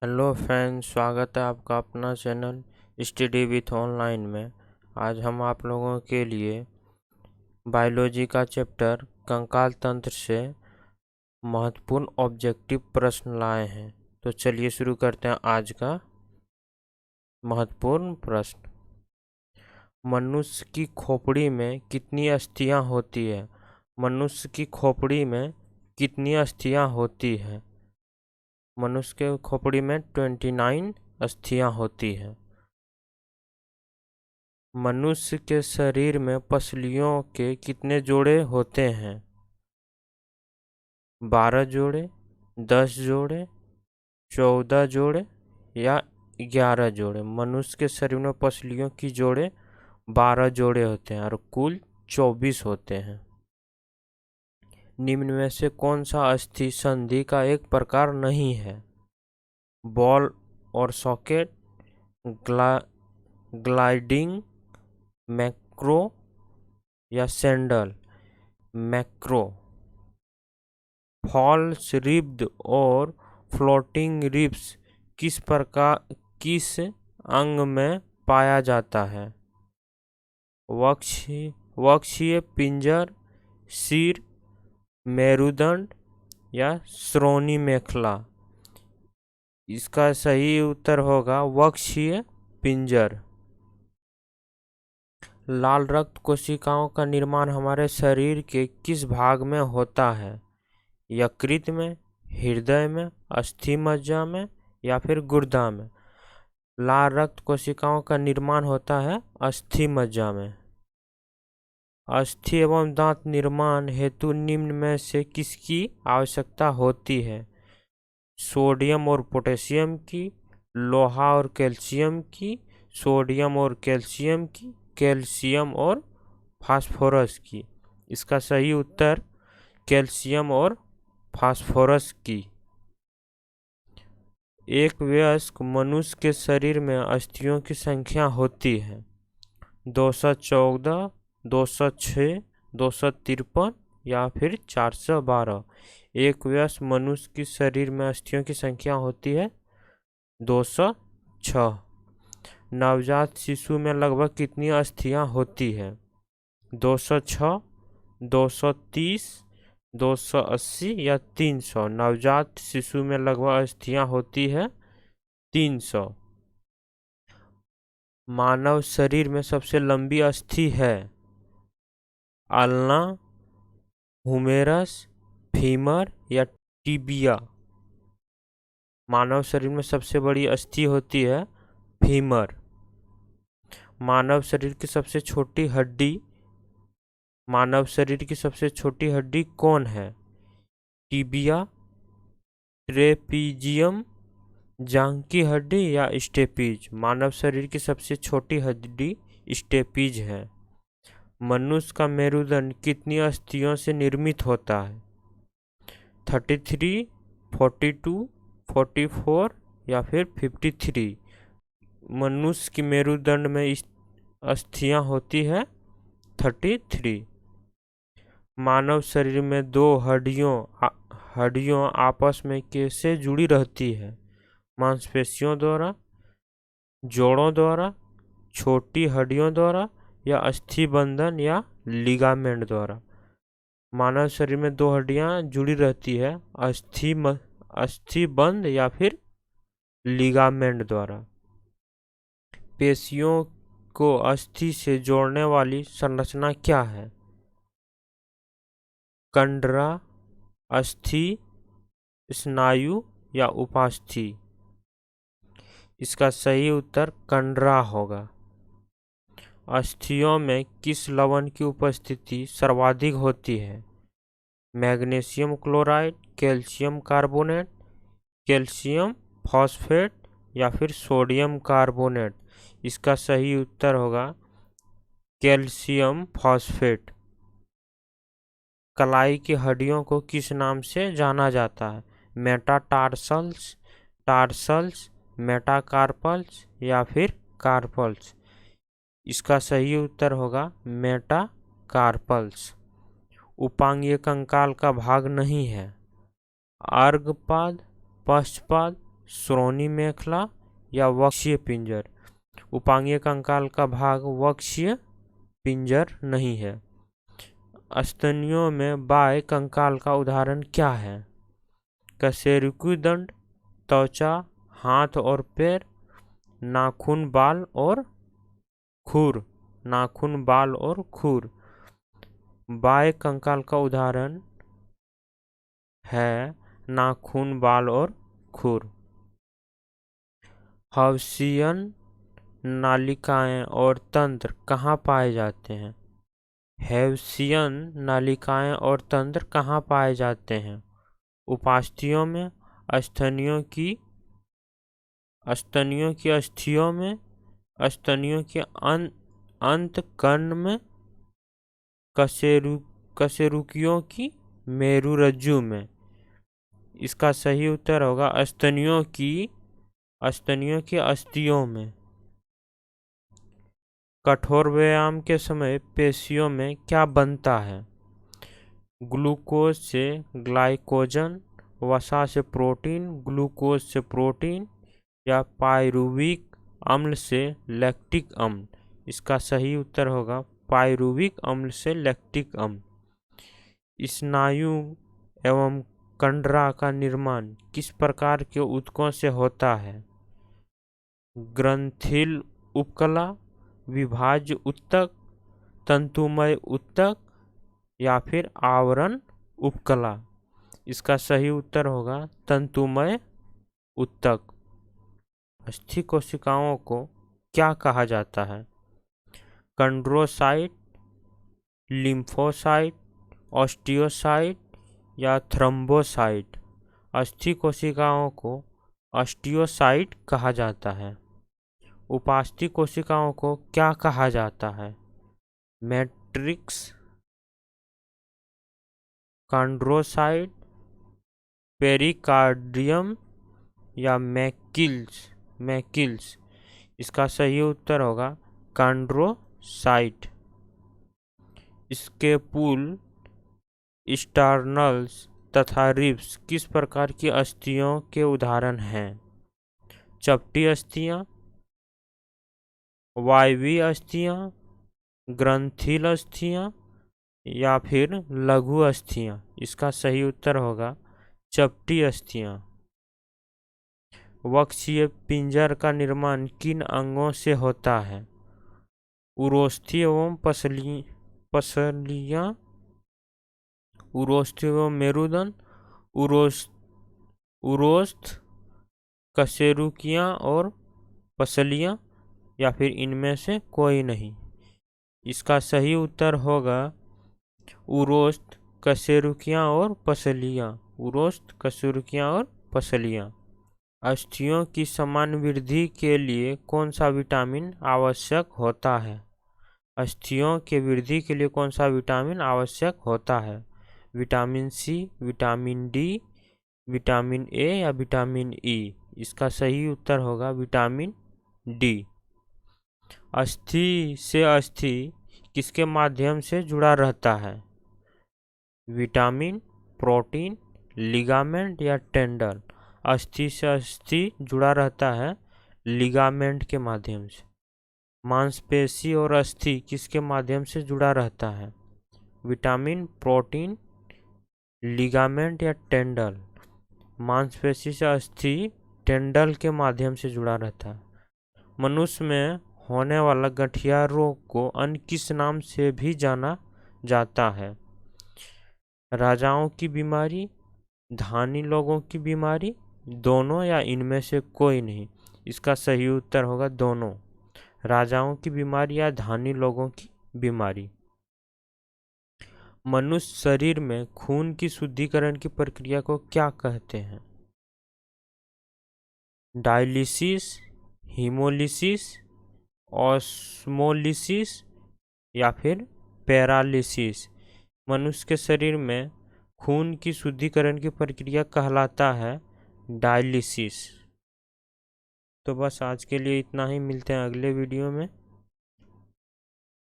Hello friends, स्वागत है आपका अपना चैनल स्टडी विथ ऑनलाइन में। आज हम आप लोगों के लिए बायोलॉजी का चैप्टर कंकाल तंत्र से महत्वपूर्ण ऑब्जेक्टिव प्रश्न लाए हैं। तो चलिए शुरू करते हैं आज का महत्वपूर्ण प्रश्न। मनुष्य की खोपड़ी में कितनी अस्थियां होती है? मनुष्य की खोपड़ी में कितनी अस्थियां होती है? मनुष्य के खोपड़ी में 29 अस्थियां होती हैं। मनुष्य के शरीर में पसलियों के कितने जोड़े होते हैं? 12 जोड़े, 10 जोड़े, 14 जोड़े या 11 जोड़े? मनुष्य के शरीर में पसलियों की जोड़े 12 जोड़े होते हैं और कुल 24 होते हैं। निम्न में से कौन सा अस्थि संधि का एक प्रकार नहीं है? बॉल और सॉकेट, ग्लाइडिंग, मैक्रो या सैंडल? मैक्रो। फॉल्स रिब्ड और फ्लोटिंग रिब्स किस अंग में पाया जाता है? वक्षीय पिंजर, सिर, मेरुदंड या श्रोणि मेखला? इसका सही उत्तर होगा वक्षीय पिंजर। लाल रक्त कोशिकाओं का निर्माण हमारे शरीर के किस भाग में होता है? यकृत में, हृदय में, अस्थि मज्जा में या फिर गुर्दा में? लाल रक्त कोशिकाओं का निर्माण होता है अस्थि मज्जा में। अस्थि एवं दांत निर्माण हेतु निम्न में से किसकी आवश्यकता होती है? सोडियम और पोटेशियम की, लोहा और कैल्शियम की, सोडियम और कैल्शियम की, कैल्शियम और फास्फोरस की? इसका सही उत्तर कैल्शियम और फास्फोरस की। एक वयस्क मनुष्य के शरीर में अस्थियों की संख्या होती है 214, 206, 253 या फिर 412? एक वयस्क मनुष्य के शरीर में अस्थियों की संख्या होती है 206। नवजात शिशु में लगभग कितनी अस्थियां होती है? 206, 230, 280 या 300? नवजात शिशु में लगभग अस्थियां होती है 300। मानव शरीर में सबसे लंबी अस्थि है अल्ना, हुमेरस, फीमर या टिबिया? मानव शरीर में सबसे बड़ी अस्थि होती है फीमर। मानव शरीर की सबसे छोटी हड्डी मानव शरीर की सबसे छोटी हड्डी कौन है? टिबिया, ट्रेपीजियम, जांघ की हड्डी या स्टेपीज? मानव शरीर की सबसे छोटी हड्डी स्टेपीज है। मनुष्य का मेरुदंड कितनी अस्थियों से निर्मित होता है? 33, 42, 44 या फिर 53? मनुष्य की मेरुदंड में अस्थियां होती है 33। मानव शरीर में दो हड्डियों आपस में कैसे जुड़ी रहती है? मांसपेशियों द्वारा, जोड़ों द्वारा, छोटी हड्डियों द्वारा या अस्थि बंधन या लिगामेंट द्वारा? मानव शरीर में दो हड्डियां जुड़ी रहती है अस्थि बंध या फिर लिगामेंट द्वारा। पेशियों को अस्थि से जोड़ने वाली संरचना क्या है? कंडरा, अस्थि, स्नायु या उपास्थि? इसका सही उत्तर कंडरा होगा। अस्थियों में किस लवण की उपस्थिति सर्वाधिक होती है? Magnesium chloride, calcium carbonate, calcium phosphate या फिर सोडियम कार्बोनेट? इसका सही उत्तर होगा कैल्शियम फॉस्फेट। कलाई की हड्डियों को किस नाम से जाना जाता है? मेटाटार्सल्स, टार्सल्स, मेटाकार्पल्स या फिर कार्पल्स? इसका सही उत्तर होगा मेटाकार्पल्स। उपांगीय कंकाल का भाग नहीं है अर्घपाद, पश्चपाद, श्रोणि मेखला या वक्षीय पिंजर। उपांगीय कंकाल का भाग वक्षीय पिंजर नहीं है। स्तनियों में बाह्य कंकाल का उदाहरण क्या है? कशेरुकी दंड, त्वचा, हाथ और पैर, नाखून, बाल और खुर। नाखून, बाल और खुर। बाह्य कंकाल का उदाहरण है नाखून, बाल और खुर। हर्शियन नालिकाएं और तंत्र कहाँ पाए जाते हैं? हेवसियन नालिकाएं और तंत्र कहाँ पाए जाते हैं? उपास्थियों में, स्तनियों की अस्थियों में, स्तनियों के अंतकर्ण में, कशेरुकियों की मेरुरज्जु में। इसका सही उत्तर होगा स्तनियों की अस्थियों में। कठोर व्यायाम के समय पेशियों में क्या बनता है? ग्लूकोज से ग्लाइकोजन, वसा से प्रोटीन, ग्लूकोज से प्रोटीन या पायरुविक अम्ल से लैक्टिक अम्ल। इसका सही उत्तर होगा पायरुविक अम्ल से लैक्टिक अम्ल। स्नायु एवं कंडरा का निर्माण किस प्रकार के ऊतकों से होता है? ग्रंथिल उपकला, विभाज्य ऊतक, तंतुमय ऊतक या फिर आवरण उपकला। इसका सही उत्तर होगा तंतुमय ऊतक। अस्थि कोशिकाओं को क्या कहा जाता है? कंड्रोसाइट, लिम्फोसाइट, ऑस्टियोसाइट या थ्रोम्बोसाइट। अस्थि कोशिकाओं को ऑस्टियोसाइट कहा जाता है। उपास्थि कोशिकाओं को क्या कहा जाता है? मैट्रिक्स, कंड्रोसाइट, पेरिकार्डियम या मैकिल्स। इसका सही उत्तर होगा कंड्रोसाइट। स्केपुल, स्टर्नल्स तथा रिब्स किस प्रकार की अस्थियों के उदाहरण हैं? चपटी अस्थियां, वायवीय अस्थियां, ग्रंथिल अस्थियां या फिर लघु अस्थियां। इसका सही उत्तर होगा चपटी अस्थियां। वक्षीय पिंजर का निर्माण किन अंगों से होता है? उरोस्थि एवं पसलियां, उरोस्थि एवं मेरुदंड, उरोस्थ, कशेरुकियां और पसलियां या फिर इनमें से कोई नहीं। इसका सही उत्तर होगा उरोस्थ, कशेरुकियां और पसलियां। उरोस्थ, कशेरुकियां और पसलियां। अस्थियों की समान वृद्धि के लिए कौन सा विटामिन आवश्यक होता है? अस्थियों के वृद्धि के लिए कौन सा विटामिन आवश्यक होता है? Vitamin C, vitamin D, vitamin A या विटामिन ई। इसका सही उत्तर होगा विटामिन डी। अस्थि से अस्थि किसके माध्यम से जुड़ा रहता है? विटामिन, प्रोटीन, लिगामेंट या टेंडन। अस्थि से अस्थि जुड़ा रहता है लिगामेंट के माध्यम से। मांसपेशी और अस्थि किसके माध्यम से जुड़ा रहता है? विटामिन, प्रोटीन, लिगामेंट या टेंडल। मांसपेशी से अस्थि टेंडल के माध्यम से जुड़ा रहता है। मनुष्य में होने वाला गठिया रोग को अन्य किस नाम से भी जाना जाता है? राजाओं की बीमारी, धानी लोगों की बीमारी, दोनों या इनमें से कोई नहीं। इसका सही उत्तर होगा दोनों। राजाओं की बीमारी या धानी लोगों की बीमारी। मनुष्य शरीर में खून की शुद्धिकरण की प्रक्रिया को क्या कहते हैं? डायलिसिस, हीमोलिसिस, ऑस्मोलिसिस या फिर पैरालिसिस। मनुष्य के शरीर में खून की शुद्धिकरण की प्रक्रिया कहलाता है डायलिसिस। तो बस आज के लिए इतना ही। मिलते हैं अगले वीडियो में।